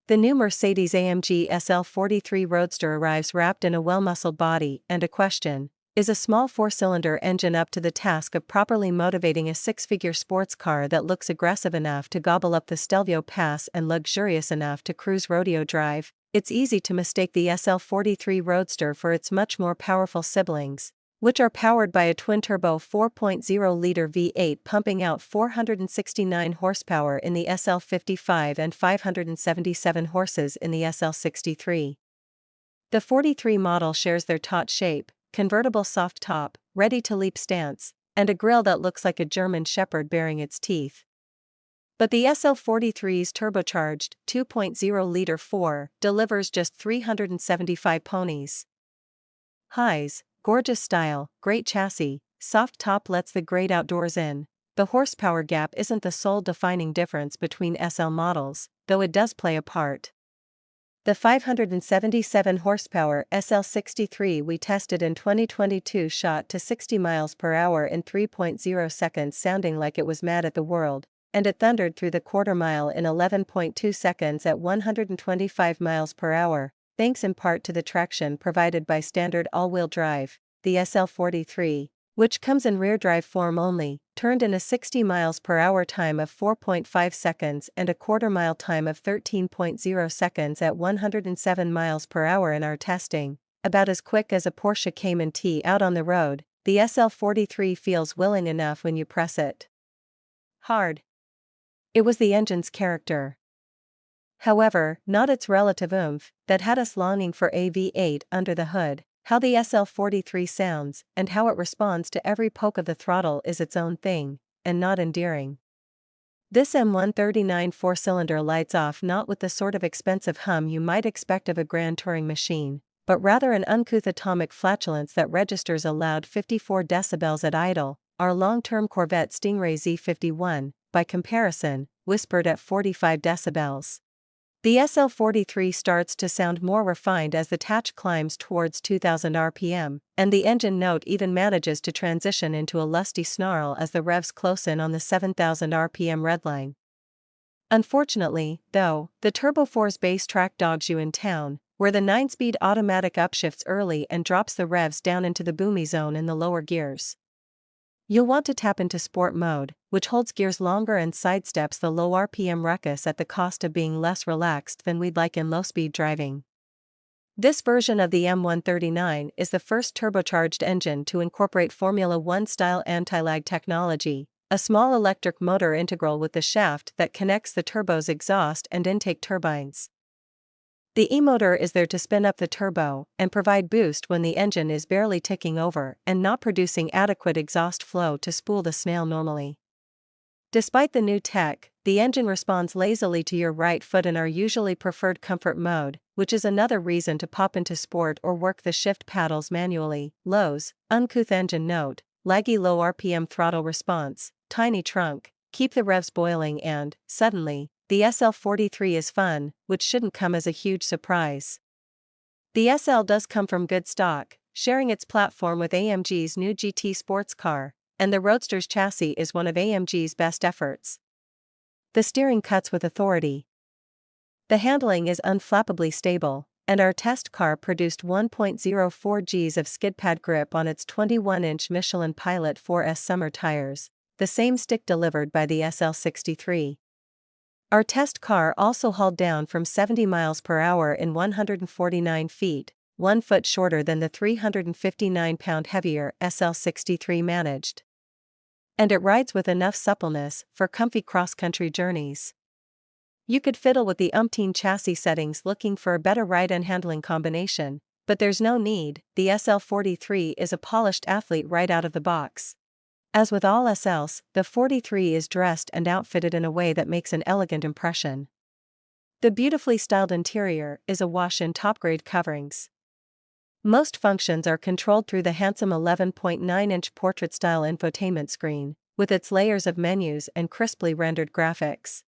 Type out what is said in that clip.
The new Mercedes-AMG SL43 Roadster arrives wrapped in a well-muscled body and a question: is a small four-cylinder engine up to the task of properly motivating a six-figure sports car that looks aggressive enough to gobble up the Stelvio Pass and luxurious enough to cruise rodeo drive? It's easy to mistake the SL43 Roadster for its much more powerful siblings, which are powered by a twin-turbo 4.0-liter V8 pumping out 469 horsepower in the SL55 and 577 horses in the SL63. The 43 model shares their taut shape, convertible soft top, ready-to-leap stance, and a grille that looks like a German Shepherd baring its teeth. But the SL43's turbocharged 2.0-liter 4 delivers just 375 ponies. Highs: gorgeous style, great chassis, soft top lets the great outdoors in. The horsepower gap isn't the sole defining difference between SL models, though it does play a part. The 577 horsepower SL63 we tested in 2022 shot to 60 miles per hour in 3.0 seconds, sounding like it was mad at the world, and it thundered through the quarter mile in 11.2 seconds at 125 miles per hour. Thanks in part to the traction provided by standard all-wheel drive. The SL43, which comes in rear-drive form only, turned in a 60 miles per hour time of 4.5 seconds and a quarter-mile time of 13.0 seconds at 107 miles per hour in our testing, about as quick as a Porsche Cayman T out on the road. The SL43 feels willing enough when you press it hard. It was the engine's character, however, not its relative oomph, that had us longing for a V8 under the hood. How the SL43 sounds and how it responds to every poke of the throttle is its own thing, and not endearing. This M139 four-cylinder lights off not with the sort of expensive hum you might expect of a grand touring machine, but rather an uncouth atomic flatulence that registers a loud 54 decibels at idle. Our long-term Corvette Stingray Z51, by comparison, whispered at 45 decibels. The SL43 starts to sound more refined as the touch climbs towards 2000 RPM, and the engine note even manages to transition into a lusty snarl as the revs close in on the 7000 RPM redline. Unfortunately, though, the Turbo 4's bass track dogs you in town, where the 9-speed automatic upshifts early and drops the revs down into the boomy zone in the lower gears. You'll want to tap into sport mode, which holds gears longer and sidesteps the low RPM ruckus at the cost of being less relaxed than we'd like in low-speed driving. This version of the M139 is the first turbocharged engine to incorporate Formula One-style anti-lag technology, a small electric motor integral with the shaft that connects the turbo's exhaust and intake turbines. The e-motor is there to spin up the turbo and provide boost when the engine is barely ticking over and not producing adequate exhaust flow to spool the snail normally. Despite the new tech, the engine responds lazily to your right foot in our usually preferred comfort mode, which is another reason to pop into sport or work the shift paddles manually. Lows: uncouth engine note, laggy low RPM throttle response, tiny trunk, keep the revs boiling, and, suddenly, the SL43 is fun, which shouldn't come as a huge surprise. The SL does come from good stock, sharing its platform with AMG's new GT sports car, and the Roadster's chassis is one of AMG's best efforts. The steering cuts with authority. The handling is unflappably stable, and our test car produced 1.04 Gs of skid pad grip on its 21-inch Michelin Pilot 4S summer tires, the same stick delivered by the SL63. Our test car also hauled down from 70 miles per hour in 149 feet, 1 foot shorter than the 359-pound heavier SL63 managed. And it rides with enough suppleness for comfy cross-country journeys. You could fiddle with the umpteen chassis settings looking for a better ride and handling combination, but there's no need. The SL43 is a polished athlete right out of the box. As with all SLs, the 43 is dressed and outfitted in a way that makes an elegant impression. The beautifully styled interior is awash in top-grade coverings. Most functions are controlled through the handsome 11.9-inch portrait-style infotainment screen, with its layers of menus and crisply rendered graphics.